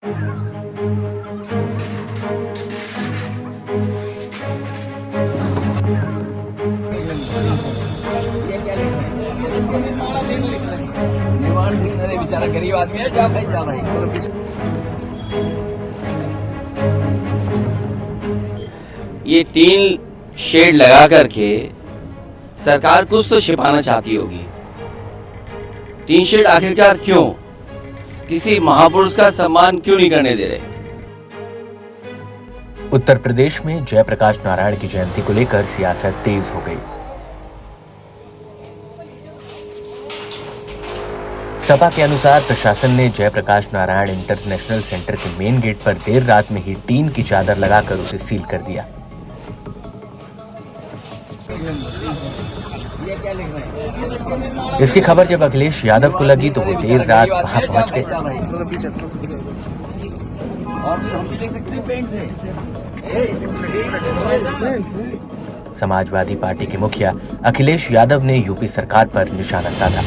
बेचारा गरीब आदमी है, जा भाई जा भाई। ये टीन शेड लगा करके सरकार कुछ तो छिपाना चाहती होगी। टीन शेड आखिरकार क्यों? किसी महापुरुष का सम्मान क्यों नहीं करने दे रहे? उत्तर प्रदेश में जयप्रकाश नारायण की जयंती को लेकर सियासत तेज हो गई। सपा के अनुसार प्रशासन ने जयप्रकाश नारायण इंटरनेशनल सेंटर के मेन गेट पर देर रात में ही टीन की चादर लगाकर उसे सील कर दिया। इसकी खबर जब अखिलेश यादव को लगी तो वो देर रात वहां पहुंच गए। समाजवादी पार्टी के मुखिया अखिलेश यादव ने यूपी सरकार पर निशाना साधा।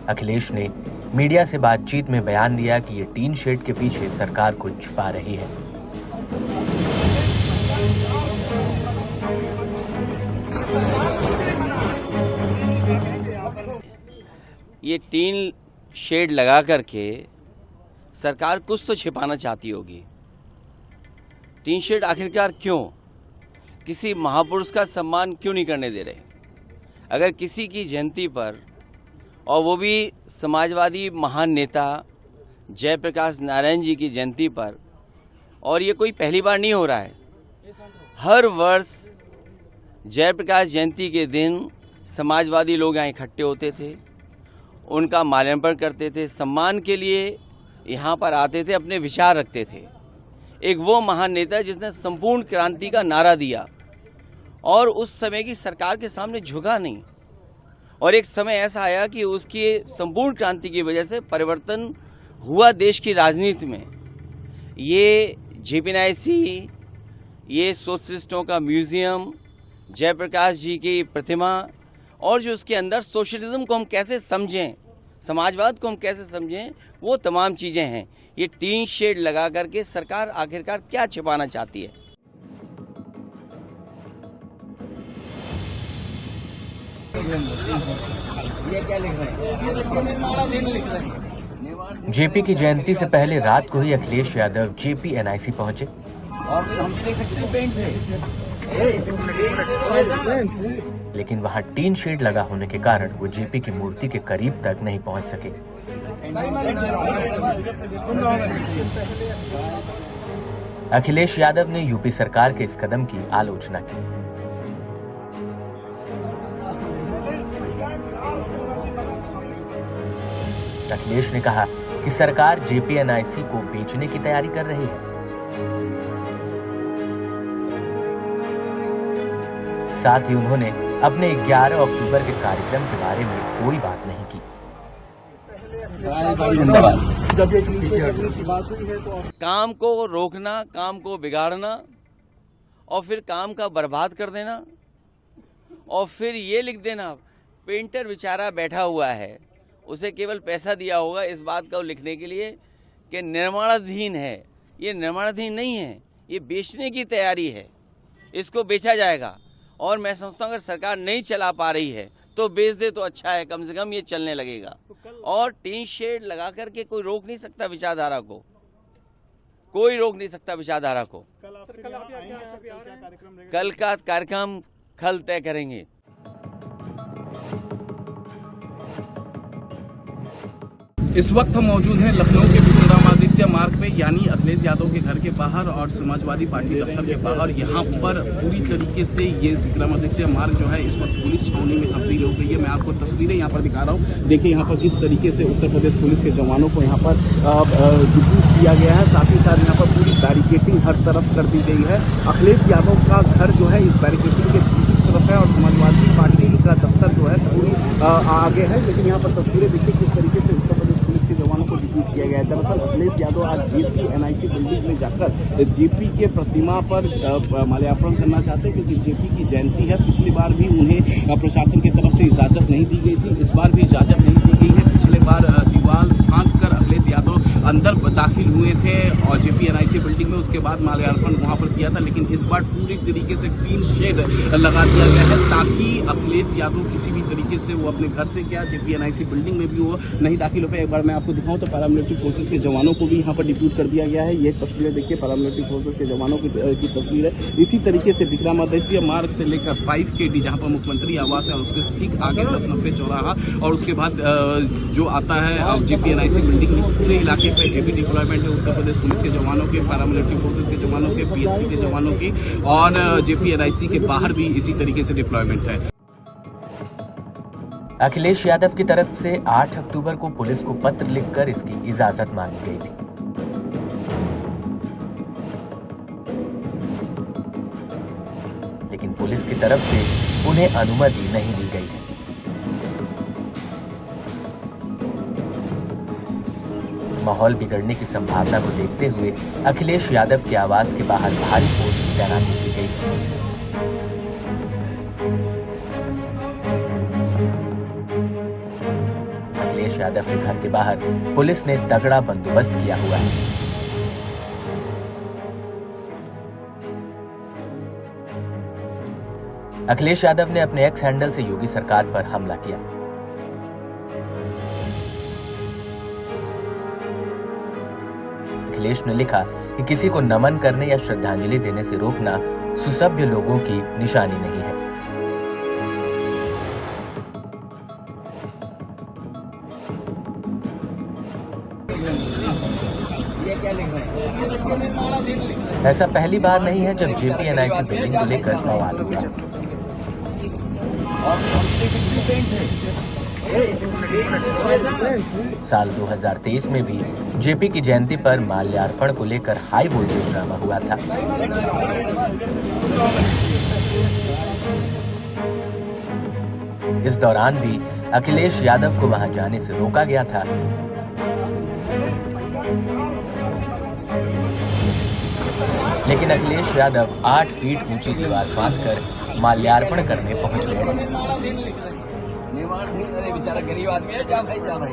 अखिलेश ने मीडिया से बातचीत में बयान दिया कि ये टीन शेड के पीछे सरकार कुछ छुपा रही है। ये टीन शेड लगा करके सरकार कुछ तो छिपाना चाहती होगी। टीन शेड आखिरकार क्यों? किसी महापुरुष का सम्मान क्यों नहीं करने दे रहे? अगर किसी की जयंती पर, और वो भी समाजवादी महान नेता जयप्रकाश नारायण जी की जयंती पर, और ये कोई पहली बार नहीं हो रहा है। हर वर्ष जयप्रकाश जयंती के दिन समाजवादी लोग यहाँ इकट्ठे होते थे, उनका माल्यार्पण करते थे, सम्मान के लिए यहाँ पर आते थे, अपने विचार रखते थे। एक वो महान नेता जिसने संपूर्ण क्रांति का नारा दिया और उस समय की सरकार के सामने झुका नहीं, और एक समय ऐसा आया कि उसकी संपूर्ण क्रांति की वजह से परिवर्तन हुआ देश की राजनीति में। ये जेपीएनआईसी, ये सोशलिस्टों का म्यूजियम, जयप्रकाश जी की प्रतिमा, और जो उसके अंदर सोशलिज्म को हम कैसे समझें, समाजवाद को हम कैसे समझें, वो तमाम चीज़ें हैं। ये टीन शेड लगा करके सरकार आखिरकार क्या छिपाना चाहती है? जेपी की जयंती से पहले रात को ही अखिलेश यादव जेपीएनआईसी पहुंचे। लेकिन वहां टीन शेड लगा होने के कारण वो जेपी की मूर्ति के करीब तक नहीं पहुंच सके। अखिलेश यादव ने यूपी सरकार के इस कदम की आलोचना की। अखिलेश ने कहा कि सरकार जेपीएनआईसी को बेचने की तैयारी कर रही है। साथ ही उन्होंने अपने 11 अक्टूबर के कार्यक्रम के बारे में कोई बात नहीं की। काम को रोकना, काम को बिगाड़ना, और फिर काम का बर्बाद कर देना, और फिर ये लिख देना पेंटर बेचारा बैठा हुआ है, उसे केवल पैसा दिया होगा इस बात को लिखने के लिए कि निर्माणाधीन है। ये निर्माणाधीन नहीं है, ये बेचने की तैयारी है, इसको बेचा जाएगा। और मैं समझता हूँ अगर सरकार नहीं चला पा रही है तो बेच दे तो अच्छा है, कम से कम ये चलने लगेगा। और टीन शेड लगा करके कोई रोक नहीं सकता विचारधारा को, कोई रोक नहीं सकता विचारधारा को। कल का कार्यक्रम कल तय करेंगे। इस वक्त हम मौजूद हैं लखनऊ के विक्रमादित्य मार्ग पे, यानी अखिलेश यादव के घर के बाहर और समाजवादी पार्टी दफ्तर के बाहर। यहाँ पर पूरी तरीके से ये विक्रमादित्य मार्ग जो है इस वक्त पुलिस छावनी में तब्दील हो गई है। मैं आपको तस्वीरें यहाँ पर दिखा रहा हूँ। देखिए यहाँ पर किस तरीके से उत्तर प्रदेश पुलिस के जवानों को यहाँ पर डिप्यूट किया गया है। साथ ही साथ यहाँ पर पूरी बैरिकेटिंग हर तरफ कर दी गई है। अखिलेश यादव का घर जो है इस बैरिकेटिंग के दूसरी तरफ है और समाजवादी पार्टी का दफ्तर जो है पूरी आगे है। लेकिन यहाँ पर तस्वीरें देखिए किस तरीके से उत्तर प्रदेश पुलिस के जवानों को डिप्यूट किया गया है। दरअसल अखिलेश यादव आज जेपी एनआईसी बिल्डिंग में जाकर जेपी के प्रतिमा पर माल्यार्पण करना चाहते हैं, क्योंकि जेपी की जयंती है। पिछली बार भी उन्हें प्रशासन की तरफ से इजाजत नहीं दी गई थी, इस बार भी इजाजत नहीं दी गई है। पिछले बार दीवार फांदकर अखिलेश यादव अंदर दाखिल हुए थे और जेपी एनआईसी बिल्डिंग में, उसके बाद माल्यार्पण वहां पर किया था। लेकिन इस बार पूरी तरीके से टीन शेड लगा दिया गया है ताकि अखिलेश यादव किसी भी तरीके से वो अपने घर से क्या जेपी एनआईसी बिल्डिंग में भी वो नहीं दाखिल हो पाए। एक बार मैं आपको दिखाऊं तो पैरामिलिट्री फोर्सेस के जवानों को भी यहाँ पर डिप्यूट कर दिया गया है। ये तस्वीरें देखिए, पैरामिलिट्री फोर्सेस के जवानों की तस्वीर है। इसी तरीके से विक्रमादित्य मार्ग से लेकर 5 KD जहाँ पर मुख्यमंत्री आवास है, उसके ठीक आगे 1090 चौराहा और उसके बाद जो आता है जेपी एनआईसी बिल्डिंग, इस पूरे इलाके पर हेवी डिप्लॉयमेंट है उत्तर प्रदेश पुलिस के जवानों के, पैरामिलिट्री फोर्सेस के जवानों के, PSC के जवानों की और जेपी एनआईसी के बाहर भी इसी तरीके से डिप्लॉयमेंट है। अखिलेश यादव की तरफ से 8 अक्टूबर को पुलिस को पत्र लिखकर इसकी इजाजत मांगी गई थी। लेकिन पुलिस की तरफ से उन्हें अनुमति नहीं दी गई है। माहौल बिगड़ने की संभावना को देखते हुए अखिलेश यादव के आवास के बाहर भारी फोर्स की तैनाती की गई। अखिलेश यादव के घर के बाहर पुलिस ने तगड़ा बंदोबस्त किया हुआ है। अखिलेश यादव ने अपने एक्स हैंडल से योगी सरकार पर हमला किया। अखिलेश ने लिखा कि किसी को नमन करने या श्रद्धांजलि देने से रोकना सुसभ्य लोगों की निशानी नहीं है। ऐसा पहली बार नहीं है जब जेपी एनआईसी बिल्डिंग को लेकर बवाल हुआ। साल 2023 में भी जेपी की जयंती पर माल्यार्पण को लेकर हाई वोल्टेज ड्रामा हुआ था। इस दौरान भी अखिलेश यादव को वहां जाने से रोका गया था। लेकिन अखिलेश यादव 8 फीट ऊंची दीवार फांदकर माल्यार्पण करने पहुंच गए थे। बेचारा गरीब आदमी है, जा भाई जा भाई।